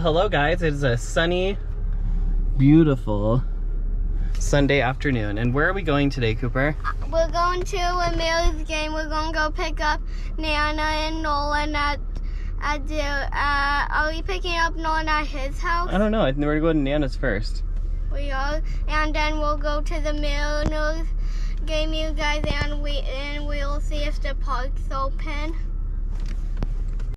Hello guys, it is a sunny, beautiful Sunday afternoon. And where are we going today, Cooper? We're going to a Mills game. We're going to go pick up Nana and Nolan are we picking up Nolan at his house? I don't know. I think we're going to go to Nana's first. We are. And then we'll go to the Mills game, you guys, and we'll see if the park's open.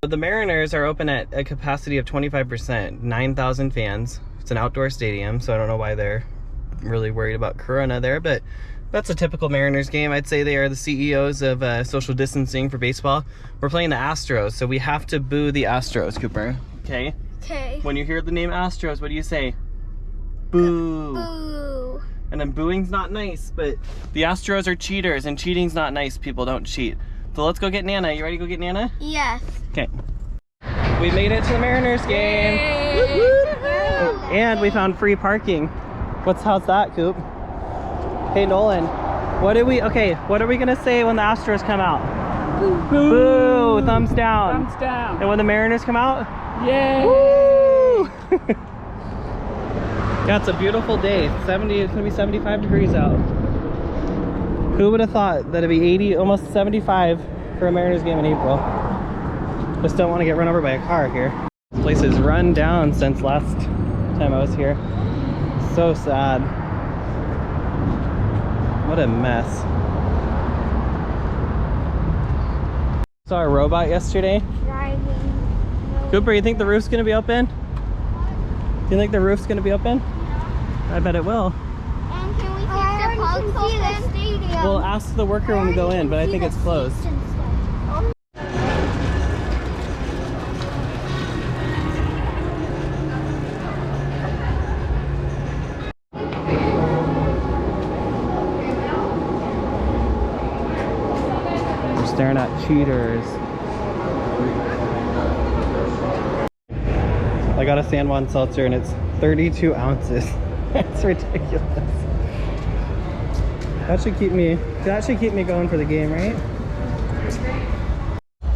The Mariners are open at a capacity of 25%, 9,000 fans. It's an outdoor stadium, so I don't know why they're really worried about Corona there, but that's a typical Mariners game. I'd say they are the CEOs of social distancing for baseball. We're playing the Astros, so we have to boo the Astros, Cooper. Okay? Okay. When you hear the name Astros, what do you say? Boo. Boo. And then booing's not nice, but the Astros are cheaters, and cheating's not nice. People don't cheat. So let's go get Nana. You ready to go get Nana? Yes. Okay. We made it to the Mariners game. Woo -woo. And we found free parking. How's that, Coop? Hey, Nolan. What are we gonna say when the Astros come out? Boo. Boo. Thumbs down. Thumbs down. And when the Mariners come out? Yay. Woo. Yeah, it's a beautiful day. It's gonna be 75 degrees out. Who would have thought that it'd be 80, almost 75 for a Mariners game in April? Just don't want to get run over by a car here. This place is run down since last time I was here. So sad. What a mess. Saw a robot yesterday. Driving. Cooper, you think the roof's gonna be open? Do you think the roof's gonna be open? I bet it will. And can we see the park's open? We'll ask the worker when we go in, but I think it's closed. We're staring at cheaters. I got a San Juan seltzer and it's 32 ounces. That's ridiculous. That should keep me going for the game, right?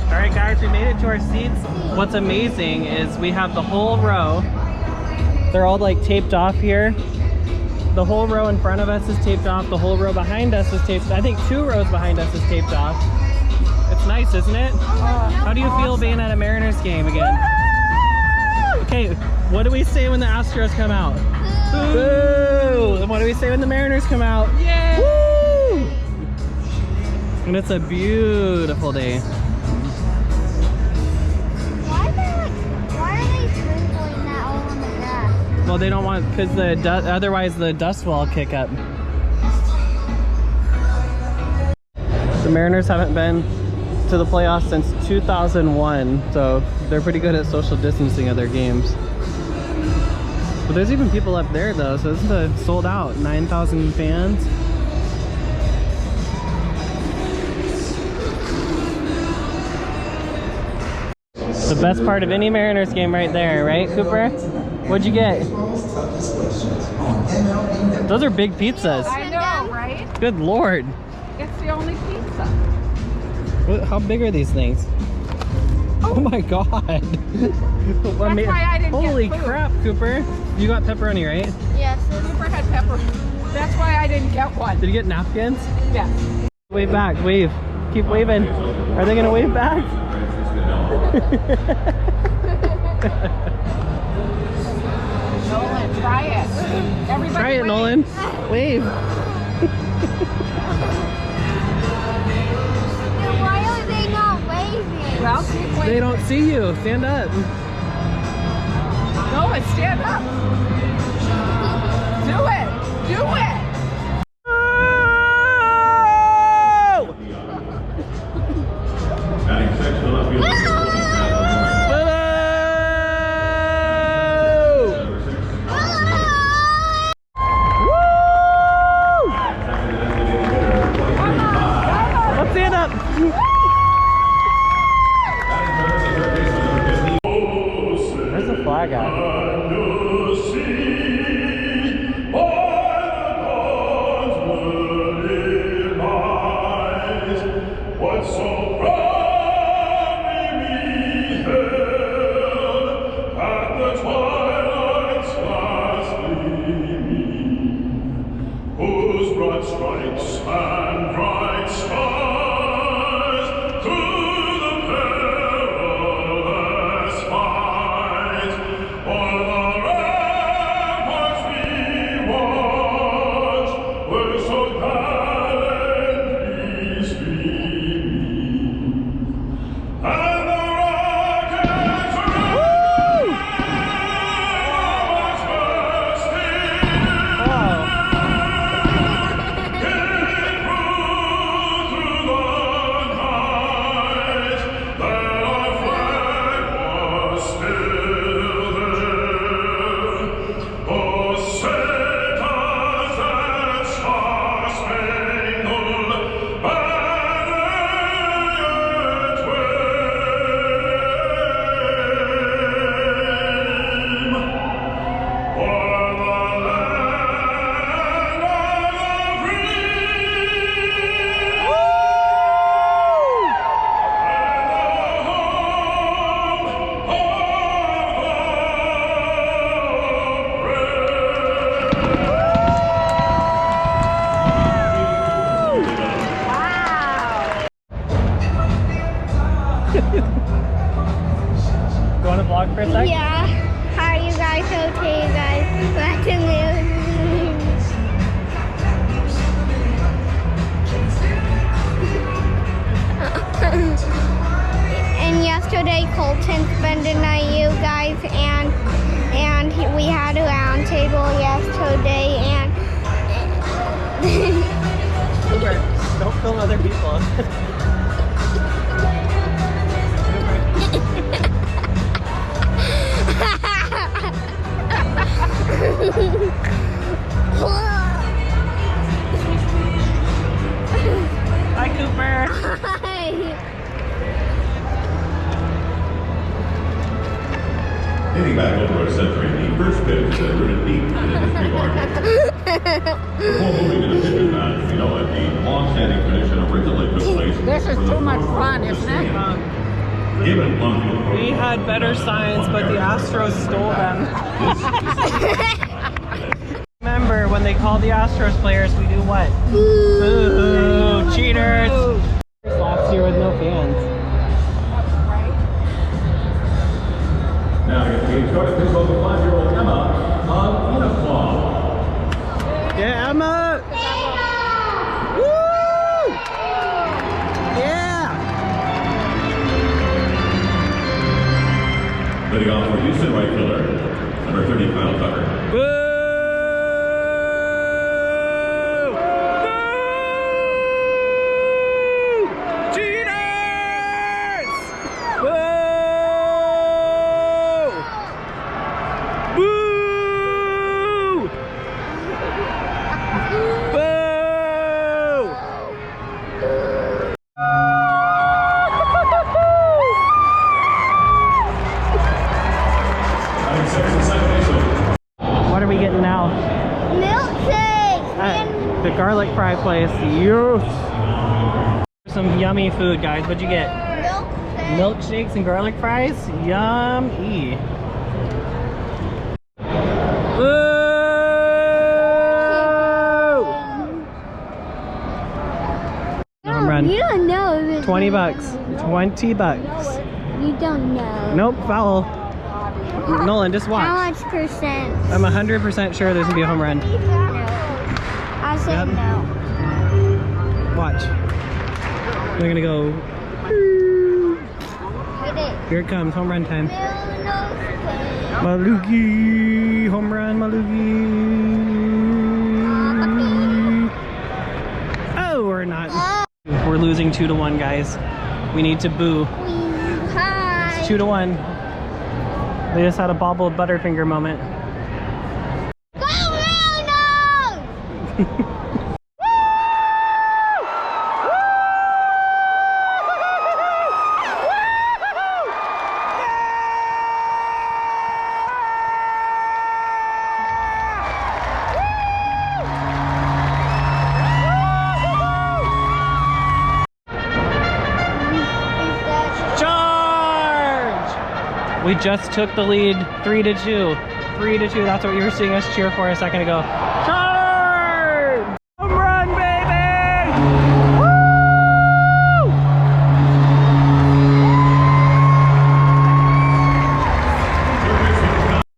All right, guys, we made it to our seats. What's amazing is we have the whole row. They're all like taped off here. The whole row in front of us is taped off. The whole row behind us is taped. I think 2 rows behind us is taped off. It's nice, isn't it? How do you feel being at a Mariners game again? Okay, what do we say when the Astros come out? Boo! And what do we say when the Mariners come out? Yay! Woo! And it's a beautiful day. Why are they sprinkling that all on the grass? Well, they don't want, because otherwise the dust will all kick up. The Mariners haven't been to the playoffs since 2001, so they're pretty good at social distancing of their games. But there's even people up there though, so this is sold out, 9,000 fans. The best part of any Mariners game right there, right, Cooper? What'd you get? Those are big pizzas. I know, right? Good Lord. It's the only pizza. How big are these things? Oh my God. That's why I didn't Holy get food. crap, Cooper. You got pepperoni, right? Yes. Cooper had pepper. That's why I didn't get one. Did you get napkins? Yes. Wave back, wave. Keep waving. Are they gonna wave back? Nolan, try it. Everybody Try it, wave. Nolan. Wave. Why are they not waving? Well, keep waving. They don't see you. Stand up. Nolan, stand up. Do it. Do it. Let's stand up. Where's the flag at? What so proudly we held at the broad stripes and bright stars through the perilous fight. O'er the ramparts we watched, were so gallantly streaming, and the rockets You want to vlog for a sec? Yeah. How are you guys? Okay, you guys. Back to news. And yesterday, Colton spent the night, you guys, and we had a round table yesterday, and Don't film other people. Hi, Cooper. Dating back over a century, the first pitch that rooted deep in the history of our game. Before moving to the pitcher's match, we know that the long-standing tradition originally took place. This is for the too much first fun, of the isn't it? season. Given Plumfield We had better signs, but the Astros stole them. Remember, when they call the Astros players, we do what? Boo! Cheaters! Last year with no fans. Now, if we start to pick over 5-year-old Emma on uniform. Yeah, Emma! Woo! Yeah! Leading off for Houston right fielder, number 30, Kyle Tucker. Boo! Boo! Cheaters! Boo! Boo! Boo! What are we getting now? Milkshakes and The garlic fry place. Yes! Some yummy food, guys. What'd you get? milkshakes. Milkshakes and garlic fries? Yummy. Home run. You don't know. If it's 20 bucks. 20 bucks. You don't know. Nope, foul. Nolan, just How watch. much percent? I'm 100% sure there's gonna be a home run. No. I said Yep. no. Watch. They're gonna go. Hit it. Here it comes. Home run time. Milkshake. Malugi. Home run, Malugi. Oh, we're not. We're losing 2-1, guys. We need to boo. Hi. It's 2-1. They just had a bobbled Butterfinger moment. Go Rhinos! Charge! We just took the lead 3-2. 3-2, that's what you were seeing us cheer for a second ago. Charge! Home run!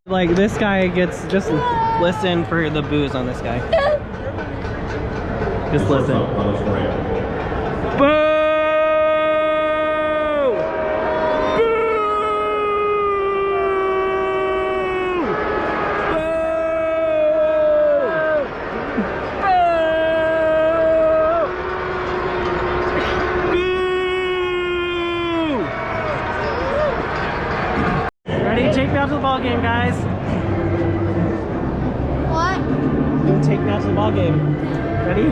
Like this guy gets, just listen for the booze on this guy. Just listen. Boo! Take me out to the ball game, guys. What? Take me out to the ball game. Ready?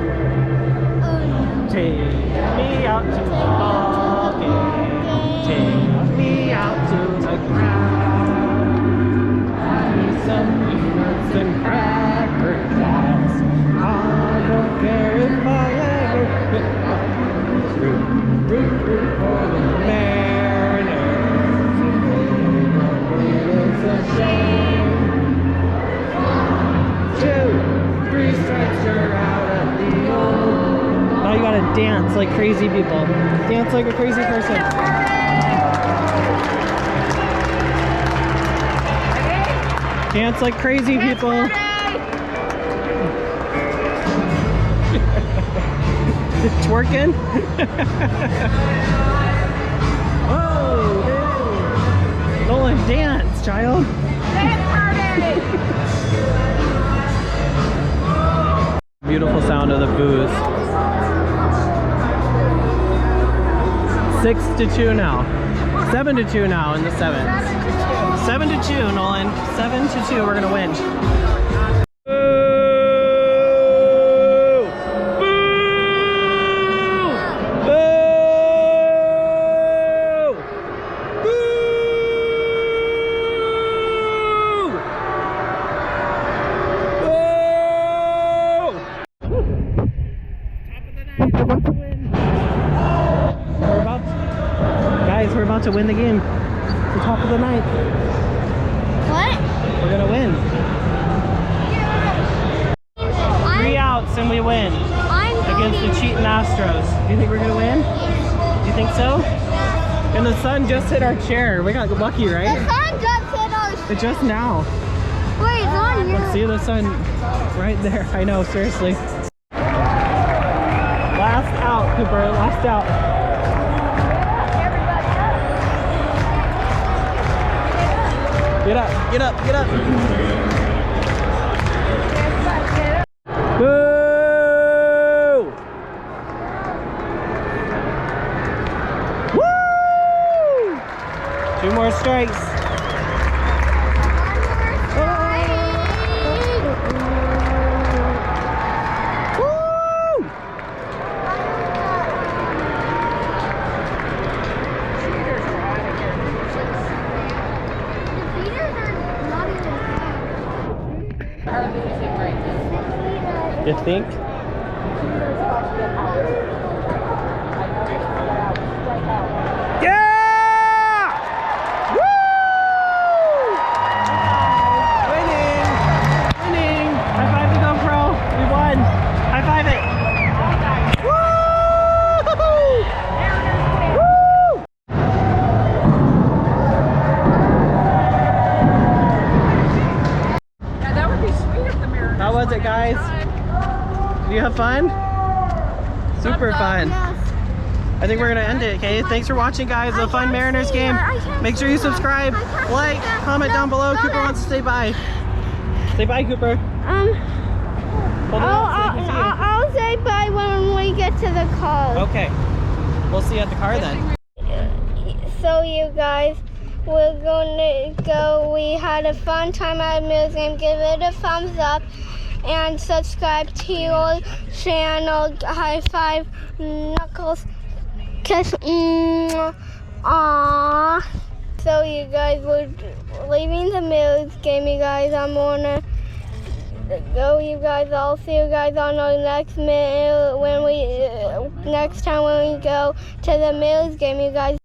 Oh, Take me out to the ball game. Take me out to the ground. Have me some peanuts and cracker jacks. I don't care if I ever root for the Mariners. It's a shame. 1, 2, 3 strikes, you're out at the old. Now you gotta dance like crazy people. Dance like a crazy person. Dance like crazy people. Twerking? Oh, man. Nolan, dance, child. Beautiful sound of the booze. 6-2 now. 7-2 now in the 7th. 7-2, Nolan. 7-2. We're gonna win. We're about to win the game. It's the top of the 9th. what? We're gonna win. 3 outs and we win against the cheating Astros. Do you think we're gonna win? Do you think so? And the sun just hit our chair. We got lucky, right? The sun just hit us. It just now. Wait, it's on you. Let's see the sun right there. I know, seriously. Last out, Cooper. Last out. Get up, get up, get up. Boo! Woo! 2 more strikes. You think? Yeah! Woo! Winning! Winning! High five the GoPro. We won. High five it. Woo! Woo! Yeah, that would be sweet if the Mariners. How was it, guys? Did you have fun? Super fun. Yes. I think we're gonna end it, okay? Thanks for watching, guys. The Fun Mariners game. Make sure you subscribe, like, comment down below. Cooper wants to say bye. Say bye, Cooper. Hold it up so they can see you. I'll say bye when we get to the car. Okay. We'll see you at the car then. So you guys, we're gonna go. We had a fun time at the Mills game. Give it a thumbs up and subscribe to your channel. High five, knuckles, kiss. Aww. So you guys, we're leaving the Mills game. You guys, I'm gonna go. You guys, I'll see you guys on our next next time when we go to the Mills game. You guys.